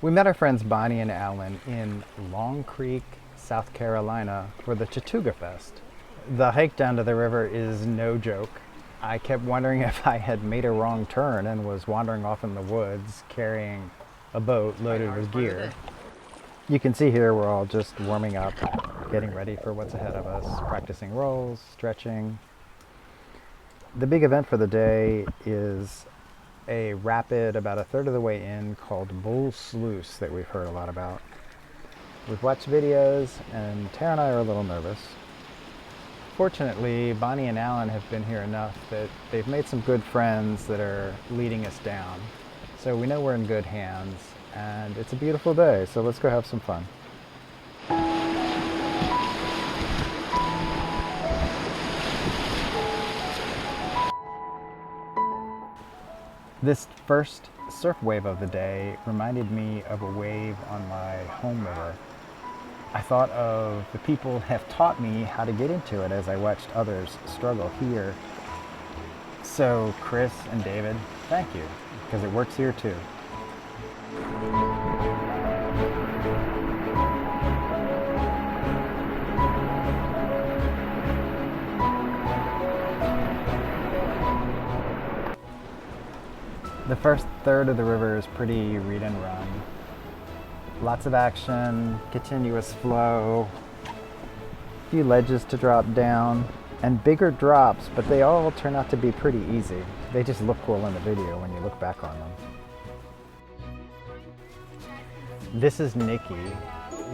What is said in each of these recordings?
We met our friends Bonnie and Alan in Long Creek, South Carolina for the Chattooga Fest. The hike down to the river is no joke. I kept wondering if I had made a wrong turn and was wandering off in the woods carrying a boat loaded with gear. You can see here we're all just warming up, getting ready for what's ahead of us, practicing rolls, stretching. The big event for the day is a rapid about a third of the way in called Bull Sluice that we've heard a lot about. We've watched videos and Tara and I are a little nervous. Fortunately, Bonnie and Alan have been here enough that they've made some good friends that are leading us down. So we know we're in good hands and it's a beautiful day, so let's go have some fun. This first surf wave of the day reminded me of a wave on my home river. I thought of the people who have taught me how to get into it as I watched others struggle here. So Chris and David, thank you, because it works here too. The first third of the river is pretty read and run. Lots of action, continuous flow, a few ledges to drop down, and bigger drops, but they all turn out to be pretty easy. They just look cool in the video when you look back on them. This is Nikki,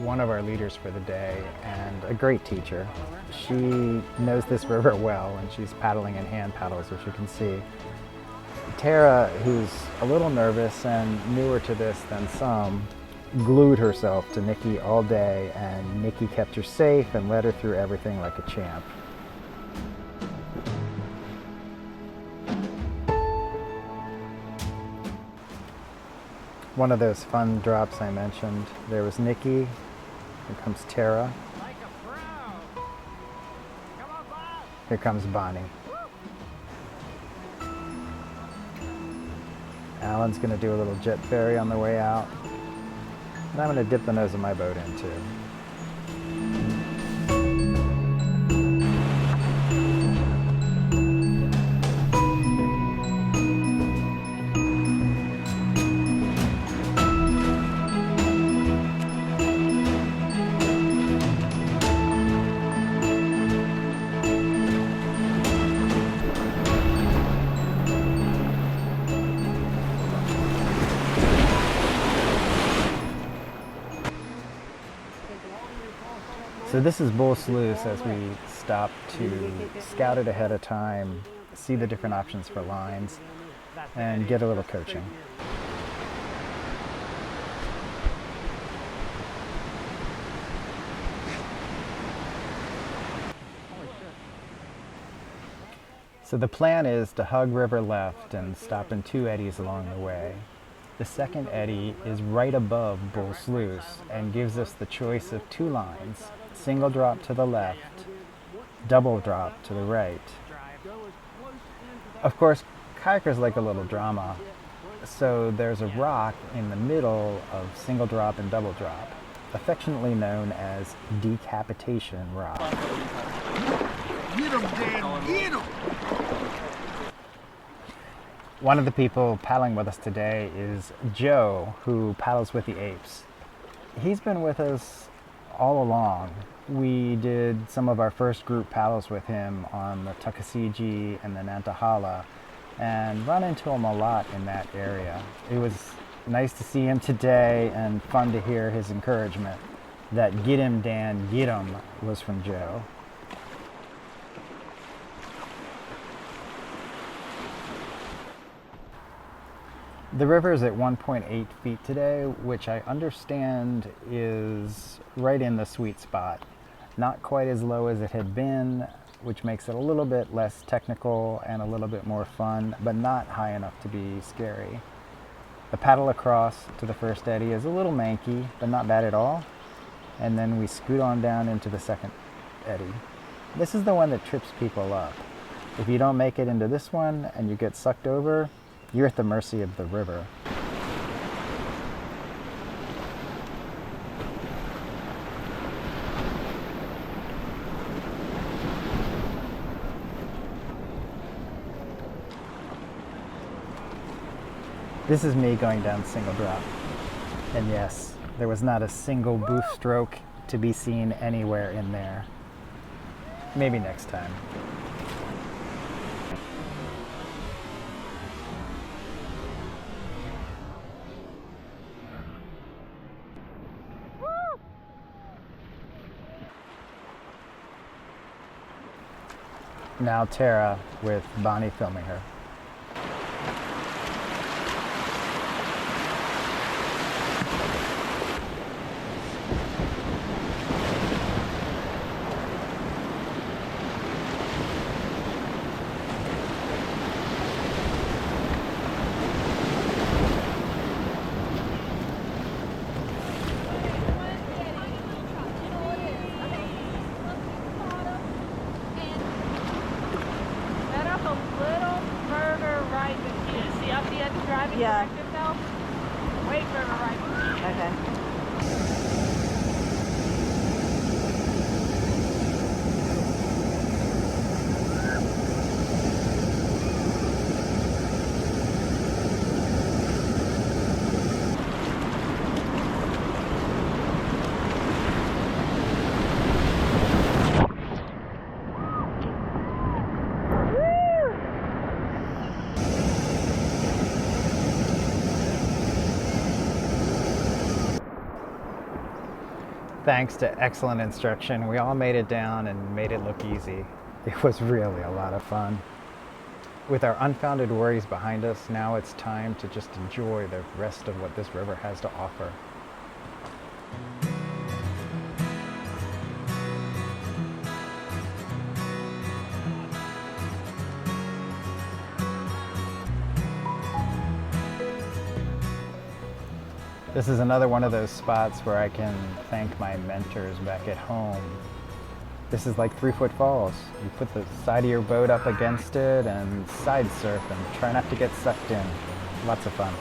one of our leaders for the day and a great teacher. She knows this river well and she's paddling in hand paddles, which you can see. Tara, who's a little nervous and newer to this than some, glued herself to Nikki all day, and Nikki kept her safe and led her through everything like a champ. One of those fun drops I mentioned, there was Nikki, here comes Tara, here comes Bonnie. Alan's going to do a little jet ferry on the way out. And I'm going to dip the nose of my boat in too. So this is Bull Sluice as we stop to scout it ahead of time, see the different options for lines, and get a little coaching. So the plan is to hug river left and stop in 2 eddies along the way. The second eddy is right above Bull Sluice and gives us the choice of 2 lines. Single drop to the left, double drop to the right. Of course, kayakers like a little drama, so there's a rock in the middle of single drop and double drop, affectionately known as Decapitation Rock. Get 'em, Dan, get 'em! One of the people paddling with us today is Joe, who paddles with the apes. He's been with us all along. We did some of our first group paddles with him on the Tuckasegee and the Nantahala and run into him a lot in that area. It was nice to see him today and fun to hear his encouragement. That "Get him, Dan, get him" was from Joe. The river is at 1.8 feet today, which I understand is right in the sweet spot. Not quite as low as it had been, which makes it a little bit less technical and a little bit more fun, but not high enough to be scary. The paddle across to the first eddy is a little manky, but not bad at all. And then we scoot on down into the second eddy. This is the one that trips people up. If you don't make it into this one and you get sucked over, you're at the mercy of the river. This is me going down single drop. And yes, there was not a single boost stroke to be seen anywhere in there. Maybe next time. Now Tara with Bonnie filming her. Yeah. Wait for the right. Okay. Thanks to excellent instruction, we all made it down and made it look easy. It was really a lot of fun. With our unfounded worries behind us, now it's time to just enjoy the rest of what this river has to offer. This is another one of those spots where I can thank my mentors back at home. This is like 3-foot falls. You put the side of your boat up against it and side surf and try not to get sucked in. Lots of fun.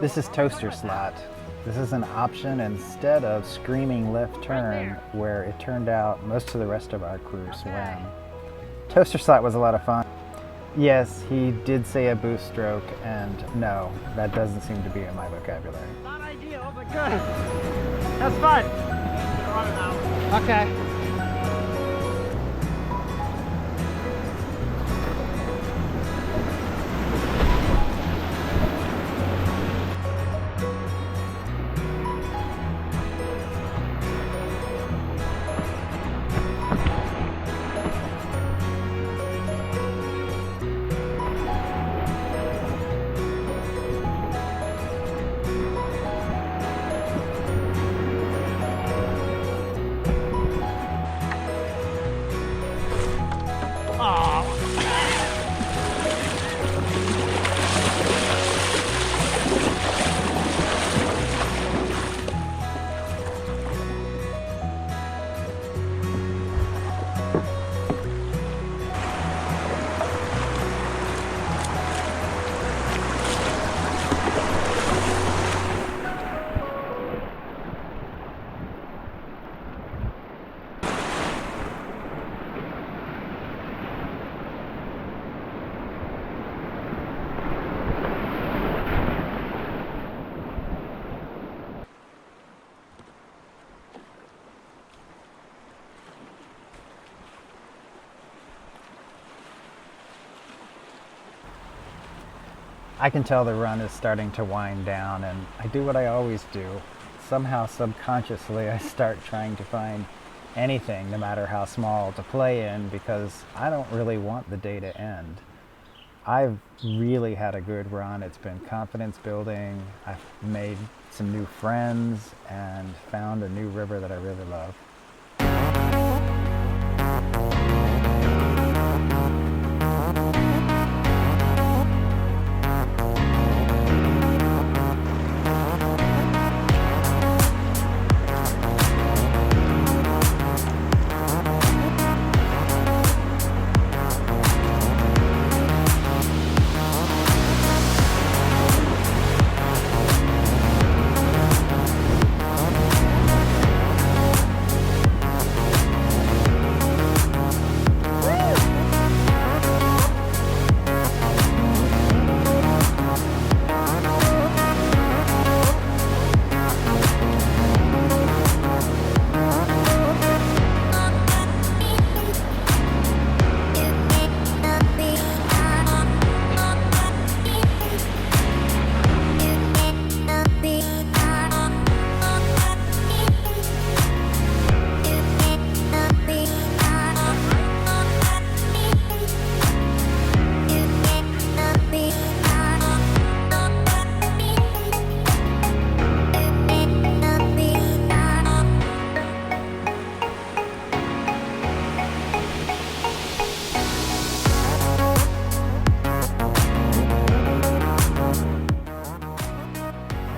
This is toaster slot. This is an option instead of screaming left turn where it turned out most of the rest of our crew swam. Toaster slot was a lot of fun. Yes, he did say a boost stroke, and no, that doesn't seem to be in my vocabulary. Not ideal, but good. That's fun. Okay. I can tell the run is starting to wind down, and I do what I always do. Somehow subconsciously I start trying to find anything, no matter how small, to play in because I don't really want the day to end. I've really had a good run. It's been confidence building. I've made some new friends and found a new river that I really love.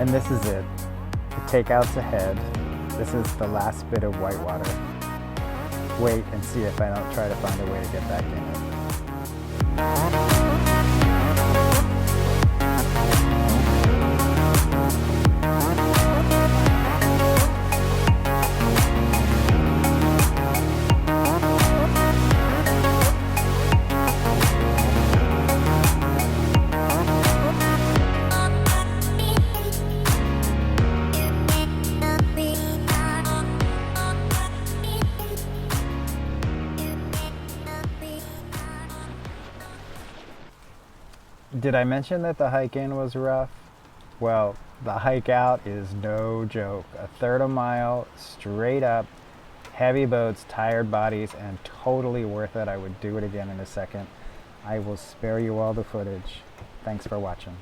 And this is it. The takeout's ahead. This is the last bit of whitewater. Wait and see if I don't try to find a way to get back in it. Did I mention that the hike in was rough? Well, the hike out is no joke. A third of a mile, straight up, heavy boats, tired bodies, and totally worth it. I would do it again in a second. I will spare you all the footage. Thanks for watching.